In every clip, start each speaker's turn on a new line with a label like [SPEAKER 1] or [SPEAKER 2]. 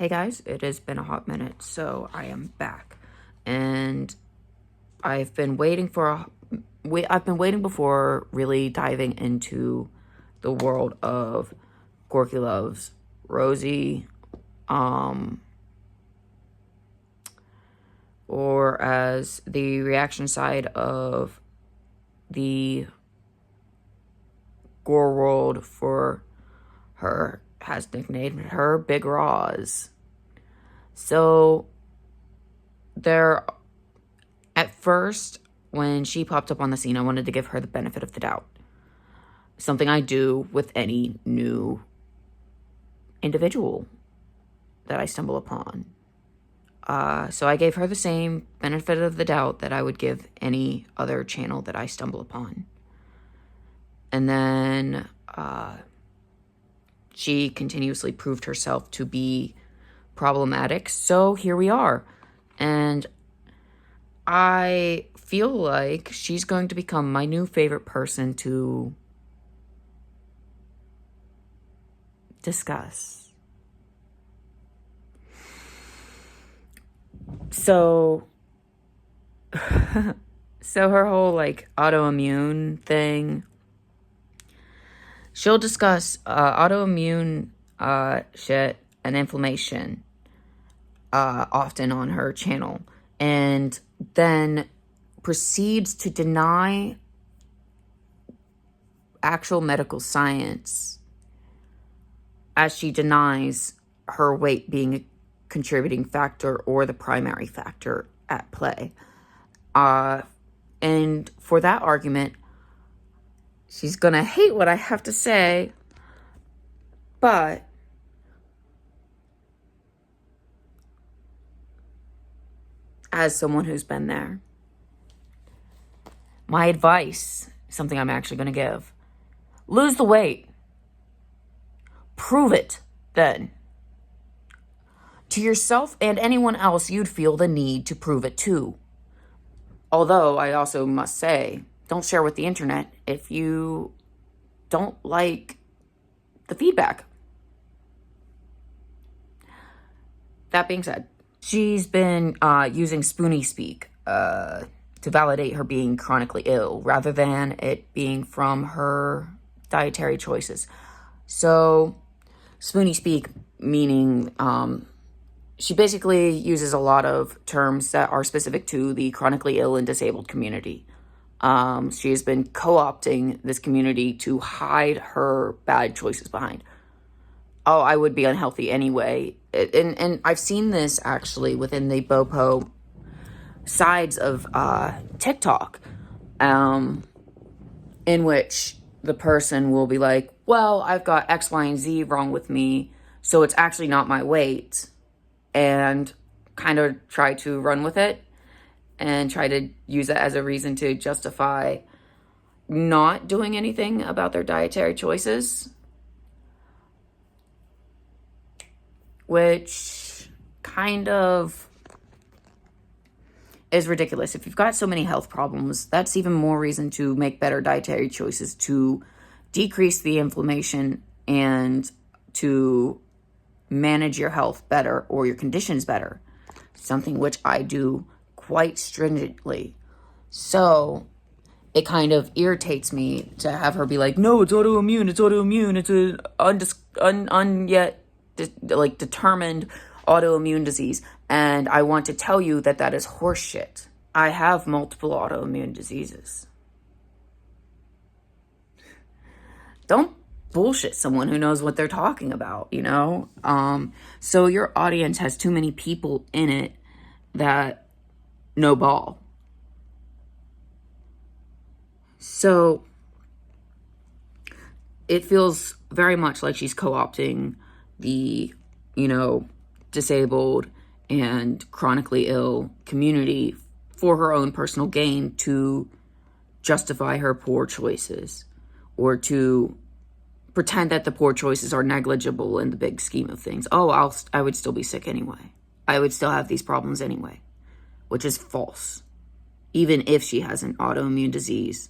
[SPEAKER 1] Hey guys, it has been a hot minute, so I am back, and I've been waiting before really diving into the world of Gorky Loves Rosie, or as the reaction side of the gore world for her has nicknamed her Big Roz. So at first, when she popped up on the scene, I wanted to give her the benefit of the doubt. Something I do with any new individual that I stumble upon. So I gave her the same benefit of the doubt that I would give any other channel that I stumble upon. And then she continuously proved herself to be problematic. So here we are. And I feel like she's going to become my new favorite person to discuss. So her whole autoimmune thing, she'll discuss autoimmune shit and inflammation often on her channel, and then proceeds to deny actual medical science as she denies her weight being a contributing factor or the primary factor at play. And for that argument, she's gonna hate what I have to say, but as someone who's been there, my advice, something I'm actually gonna give: lose the weight. Prove it then. To yourself and anyone else you'd feel the need to prove it to. Although I also must say, don't share with the internet if you don't like the feedback. That being said, she's been using Spoonie speak to validate her being chronically ill rather than it being from her dietary choices. So Spoonie speak meaning she basically uses a lot of terms that are specific to the chronically ill and disabled community. She has been co-opting this community to hide her bad choices behind. Oh, I would be unhealthy anyway. And I've seen this actually within the BOPO sides of TikTok, in which the person will be like, well, I've got X, Y, and Z wrong with me, so it's actually not my weight, and kind of try to run with it and try to use it as a reason to justify not doing anything about their dietary choices, which kind of is ridiculous. If you've got so many health problems, that's even more reason to make better dietary choices to decrease the inflammation and to manage your health better or your conditions better. Something which I do quite stringently. So it kind of irritates me to have her be like, no, it's autoimmune, it's an yet determined autoimmune disease. And I want to tell you that that is horseshit. I have multiple autoimmune diseases. Don't bullshit someone who knows what they're talking about, you know? So your audience has too many people in it that know ball. So it feels very much like she's co-opting the, disabled and chronically ill community for her own personal gain to justify her poor choices, or to pretend that the poor choices are negligible in the big scheme of things. Oh, I would still be sick anyway. I would still have these problems anyway, which is false. Even if she has an autoimmune disease,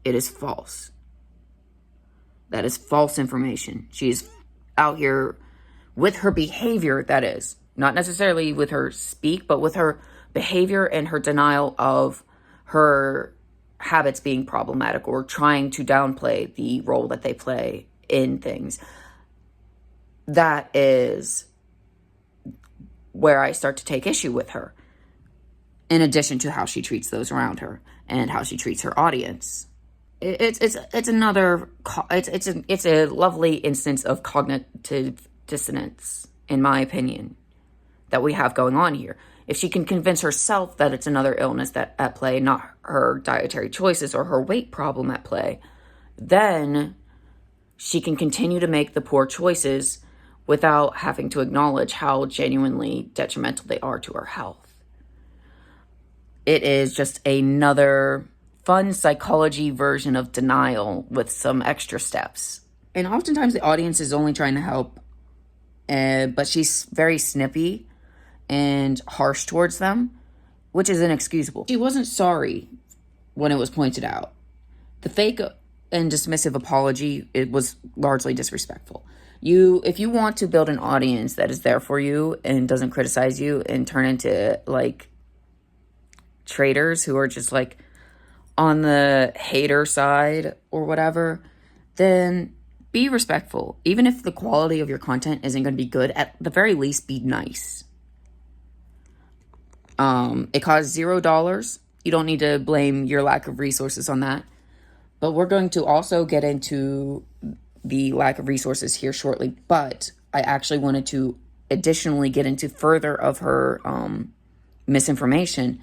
[SPEAKER 1] it is false. That is false information. She is out here with her behavior, that is. Not necessarily with her speak, but with her behavior and her denial of her habits being problematic or trying to downplay the role that they play in things. That is where I start to take issue with her, in addition to how she treats those around her and how she treats her audience. It's a lovely instance of cognitive dissonance, in my opinion, that we have going on here. If she can convince herself that it's another illness at play, not her dietary choices or her weight problem at play, then she can continue to make the poor choices without having to acknowledge how genuinely detrimental they are to her health. It is just another fun psychology version of denial with some extra steps. And oftentimes the audience is only trying to help, but she's very snippy and harsh towards them, which is inexcusable. She wasn't sorry when it was pointed out. The fake and dismissive apology, it was largely disrespectful. If you want to build an audience that is there for you and doesn't criticize you and turn into like traitors who are just like on the hater side or whatever, then be respectful. Even if the quality of your content isn't going to be good, at the very least, be nice. It costs $0. You don't need to blame your lack of resources on that. But we're going to also get into the lack of resources here shortly. But I actually wanted to additionally get into further of her misinformation.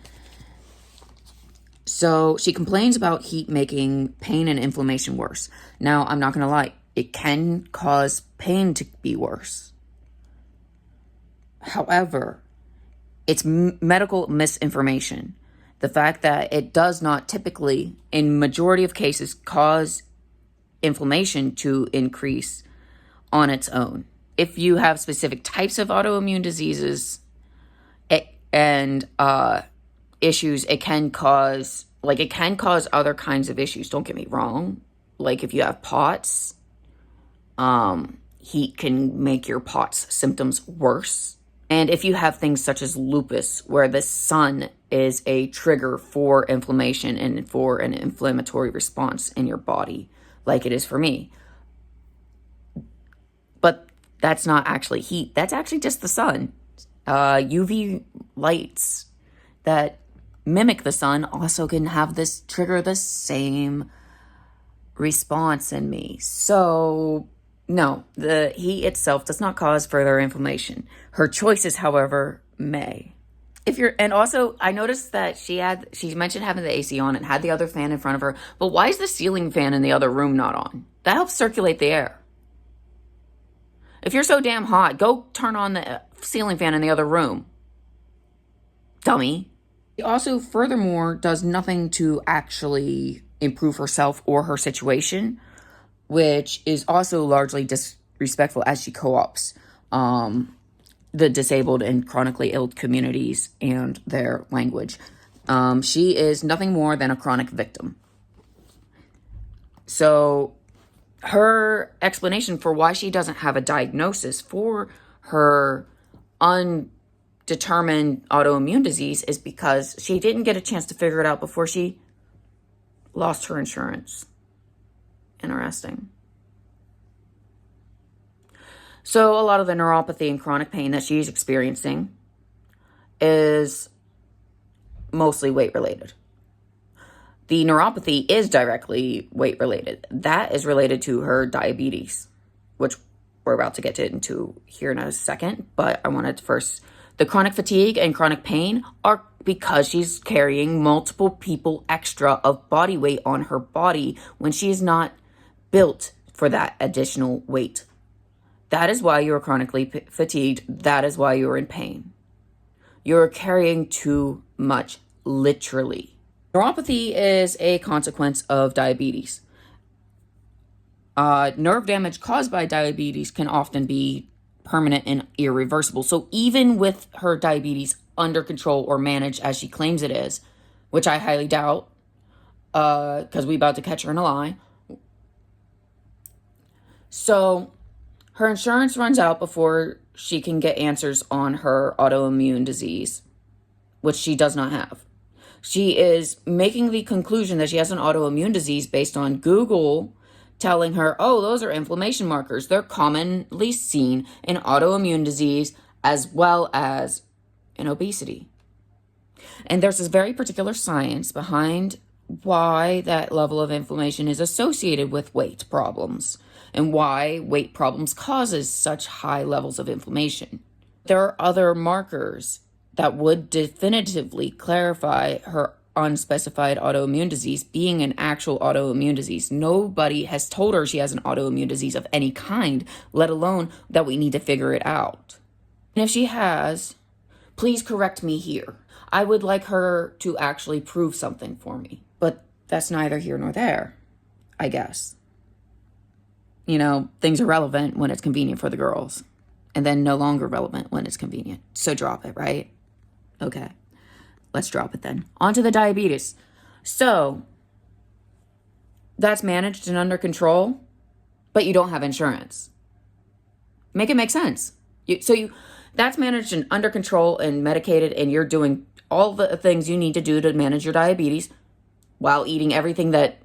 [SPEAKER 1] So she complains about heat making pain and inflammation worse. Now, I'm not going to lie. It can cause pain to be worse. However, it's medical misinformation. The fact that it does not typically, in majority of cases, cause inflammation to increase on its own. If you have specific types of autoimmune diseases and issues, it can cause other kinds of issues. Don't get me wrong. Like if you have POTS, heat can make your POTS symptoms worse. And if you have things such as lupus, where the sun is a trigger for inflammation and for an inflammatory response in your body, like it is for me. But that's not actually heat. That's actually just the sun. UV lights that mimic the sun also can have this trigger the same response in me. So no, the heat itself does not cause further inflammation. Her choices, however, may. And also I noticed that she mentioned having the AC on and had the other fan in front of her, but why is the ceiling fan in the other room not on? That helps circulate the air. If you're so damn hot, go turn on the ceiling fan in the other room. Dummy. She also, furthermore, does nothing to actually improve herself or her situation, which is also largely disrespectful as she co-ops the disabled and chronically ill communities and their language. She is nothing more than a chronic victim. So her explanation for why she doesn't have a diagnosis for her undetermined autoimmune disease is because she didn't get a chance to figure it out before she lost her insurance. Interesting. So a lot of the neuropathy and chronic pain that she's experiencing is mostly weight related. The neuropathy is directly weight related. That is related to her diabetes, which we're about to get into here in a second. But I wanted to first, the chronic fatigue and chronic pain are because she's carrying multiple people extra of body weight on her body when she is not built for that additional weight. That is why you're chronically fatigued. That is why you're in pain. You're carrying too much, literally. Neuropathy is a consequence of diabetes. Nerve damage caused by diabetes can often be permanent and irreversible. So even with her diabetes under control or managed as she claims it is, which I highly doubt, because we about to catch her in a lie. So her insurance runs out before she can get answers on her autoimmune disease, which she does not have. She is making the conclusion that she has an autoimmune disease based on Google telling her, oh, those are inflammation markers. They're commonly seen in autoimmune disease as well as in obesity. And there's this very particular science behind why that level of inflammation is associated with weight problems and why weight problems causes such high levels of inflammation. There are other markers that would definitively clarify her unspecified autoimmune disease being an actual autoimmune disease. Nobody has told her she has an autoimmune disease of any kind, let alone that we need to figure it out. And if she has, please correct me here. I would like her to actually prove something for me. But that's neither here nor there, I guess. You know, things are relevant when it's convenient for the girls, and then no longer relevant when it's convenient. So drop it, right? Okay, let's drop it then. On to the diabetes. So that's managed and under control, but you don't have insurance. Make it make sense. That's managed and under control and medicated, and you're doing all the things you need to do to manage your diabetes while eating everything that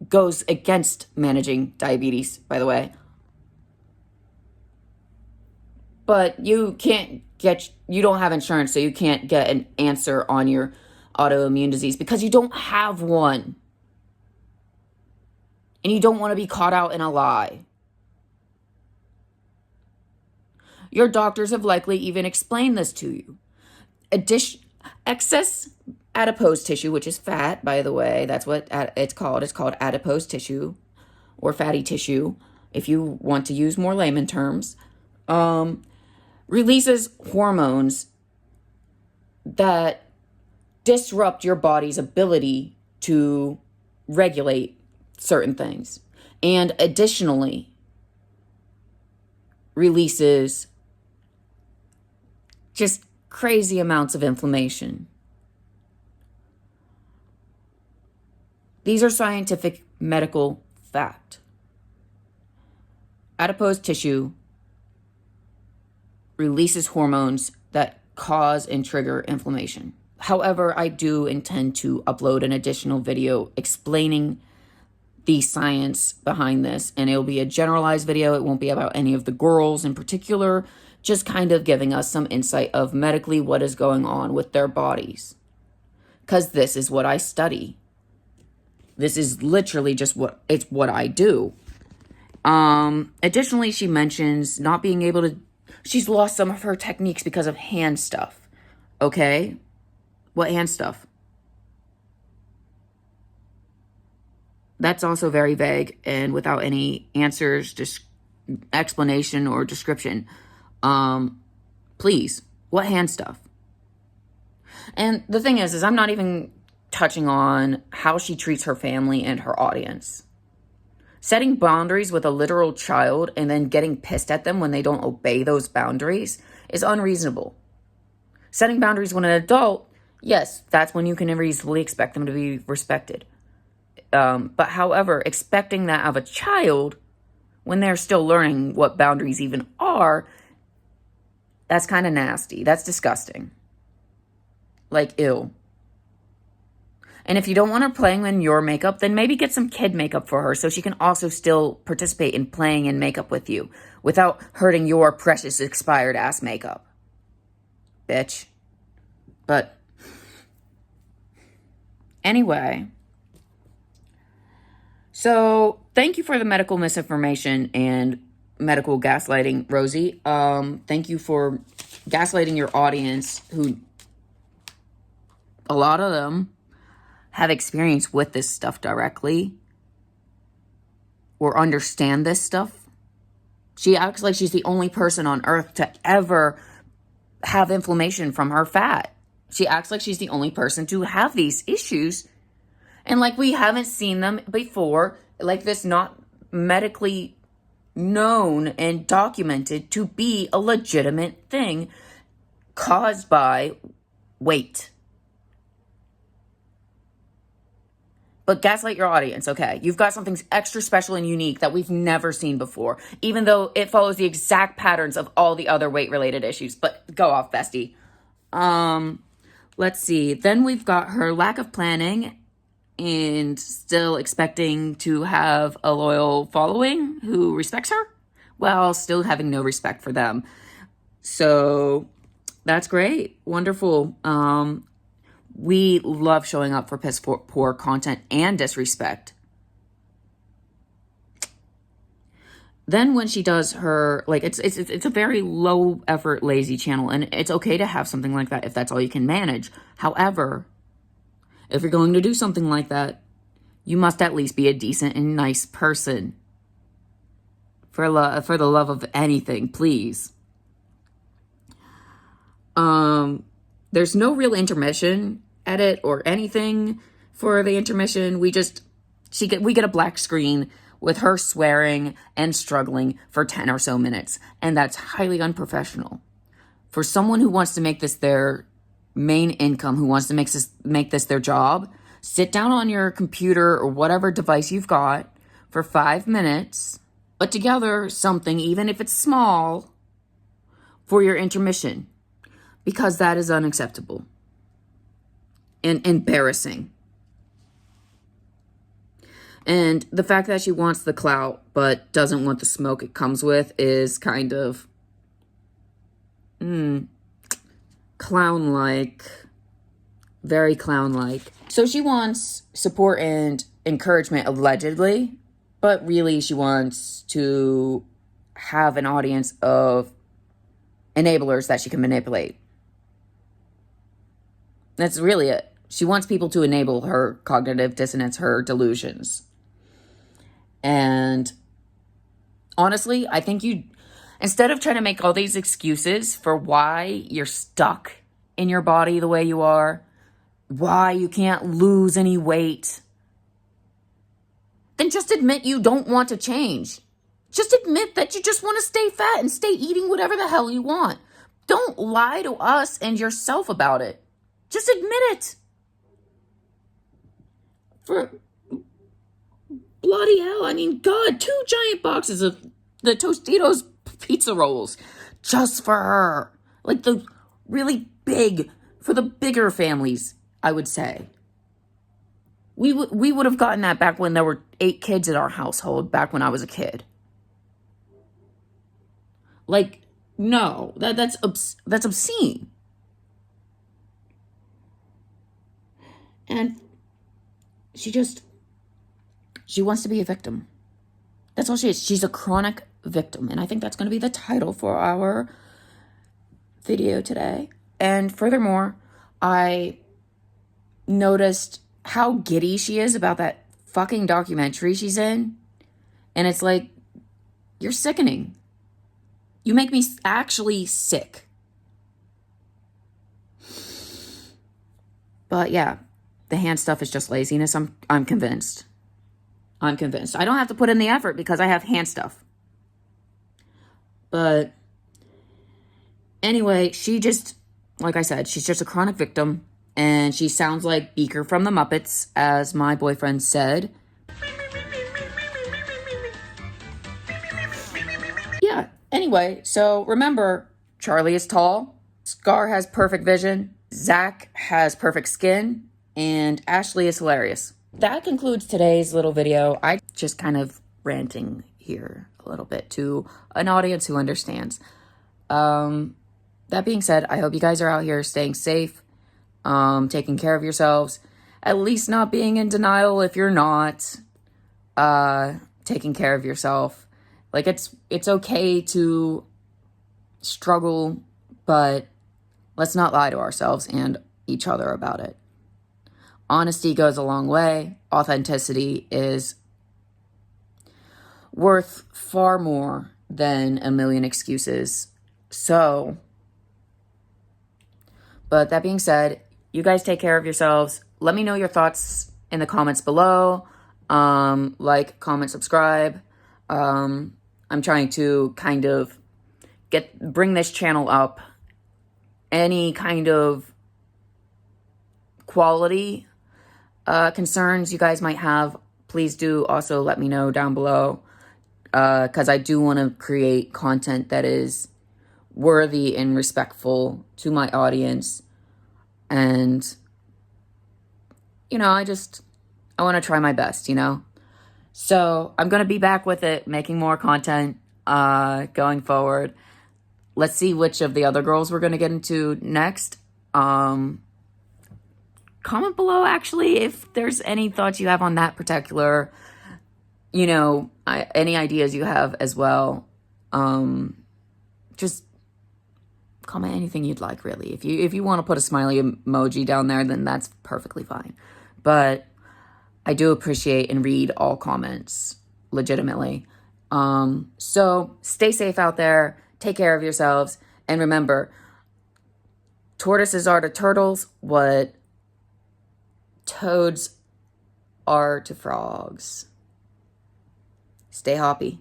[SPEAKER 1] goes against managing diabetes, by the way. But you don't have insurance, so you can't get an answer on your autoimmune disease because you don't have one. And you don't want to be caught out in a lie. Your doctors have likely even explained this to you. Excess adipose tissue, which is fat, by the way, that's what it's called. It's called adipose tissue or fatty tissue, if you want to use more layman terms, releases hormones that disrupt your body's ability to regulate certain things. And additionally, releases just crazy amounts of inflammation. These are scientific medical fact. Adipose tissue releases hormones that cause and trigger inflammation. However, I do intend to upload an additional video explaining the science behind this, and it'll be a generalized video. It won't be about any of the girls in particular, just kind of giving us some insight of medically what is going on with their bodies. Because this is what I study. This is literally just what I do. Additionally, she mentions not being able to, she's lost some of her techniques because of hand stuff. Okay? What hand stuff? That's also very vague and without any answers, just explanation or description. Please, what hand stuff? And the thing is I'm not even touching on how she treats her family and her audience. Setting boundaries with a literal child and then getting pissed at them when they don't obey those boundaries is unreasonable. Setting boundaries when an adult, yes, that's when you can reasonably expect them to be respected. But however, expecting that of a child when they're still learning what boundaries even are, that's kind of nasty. That's disgusting. Like, ew. And if you don't want her playing in your makeup, then maybe get some kid makeup for her so she can also still participate in playing in makeup with you without hurting your precious expired ass makeup. Bitch. But anyway, so thank you for the medical misinformation and medical gaslighting, Rosie. Thank you for gaslighting your audience, who a lot of them have experience with this stuff directly or understand this stuff. She acts like she's the only person on earth to ever have inflammation from her fat. She acts like she's the only person to have these issues. And like we haven't seen them before, like this not medically known and documented to be a legitimate thing caused by weight. But gaslight your audience, okay? You've got something extra special and unique that we've never seen before, even though it follows the exact patterns of all the other weight-related issues. But go off, bestie. Let's see. Then we've got her lack of planning and still expecting to have a loyal following who respects her while still having no respect for them. So that's great. Wonderful. We love showing up for piss poor content and disrespect. Then when she does her, like, it's a very low effort, lazy channel, and it's okay to have something like that if that's all you can manage. However, if you're going to do something like that, you must at least be a decent and nice person. For the love of anything, please. There's no real intermission edit or anything for the intermission. We get a black screen with her swearing and struggling for 10 or so minutes, and that's highly unprofessional. For someone who wants to make this their main income, who wants to make this their job, sit down on your computer or whatever device you've got for 5 minutes, put together something, even if it's small, for your intermission, because that is unacceptable and embarrassing. And the fact that she wants the clout but doesn't want the smoke it comes with is kind of clown-like, very clown-like. So she wants support and encouragement, allegedly, but really she wants to have an audience of enablers that she can manipulate. That's really it. She wants people to enable her cognitive dissonance, her delusions. And honestly, I think instead of trying to make all these excuses for why you're stuck in your body the way you are, why you can't lose any weight, then just admit you don't want to change. Just admit that you just want to stay fat and stay eating whatever the hell you want. Don't lie to us and yourself about it. Just admit it. For bloody hell, I mean, God, 2 giant boxes of the Tostitos pizza rolls just for her. Like the really big, for the bigger families, I would say. We would have gotten that back when there were 8 kids in our household, back when I was a kid. Like, no, that's obscene. And she wants to be a victim. That's all she is. She's a chronic victim. And I think that's going to be the title for our video today. And furthermore, I noticed how giddy she is about that fucking documentary she's in. And it's like, you're sickening. You make me actually sick. But yeah, the hand stuff is just laziness. I'm convinced. I don't have to put in the effort because I have hand stuff. But anyway, like I said, she's just a chronic victim. And she sounds like Beaker from the Muppets, as my boyfriend said. Yeah, anyway, so remember, Charlie is tall, Scar has perfect vision, Zach has perfect skin, and Ashley is hilarious. That concludes today's little video. I just kind of ranting here a little bit to an audience who understands. That being said, I hope you guys are out here staying safe, taking care of yourselves, at least not being in denial if you're not, taking care of yourself. Like, it's okay to struggle, but let's not lie to ourselves and each other about it. Honesty goes a long way. Authenticity is worth far more than a million excuses. So, but that being said, you guys take care of yourselves. Let me know your thoughts in the comments below. Like, comment, subscribe. I'm trying to kind of bring this channel up. Any kind of quality concerns you guys might have, please do also let me know down below, because I do want to create content that is worthy and respectful to my audience. And, you know, I want to try my best, you know? So I'm going to be back with it, making more content going forward. Let's see which of the other girls we're going to get into next. Comment below, actually, if there's any thoughts you have on that particular, you know, any ideas you have as well. Just comment anything you'd like, really. If you want to put a smiley emoji down there, then that's perfectly fine. But I do appreciate and read all comments, legitimately. So stay safe out there. Take care of yourselves. And remember, tortoises are to turtles what toads are to frogs. Stay hoppy.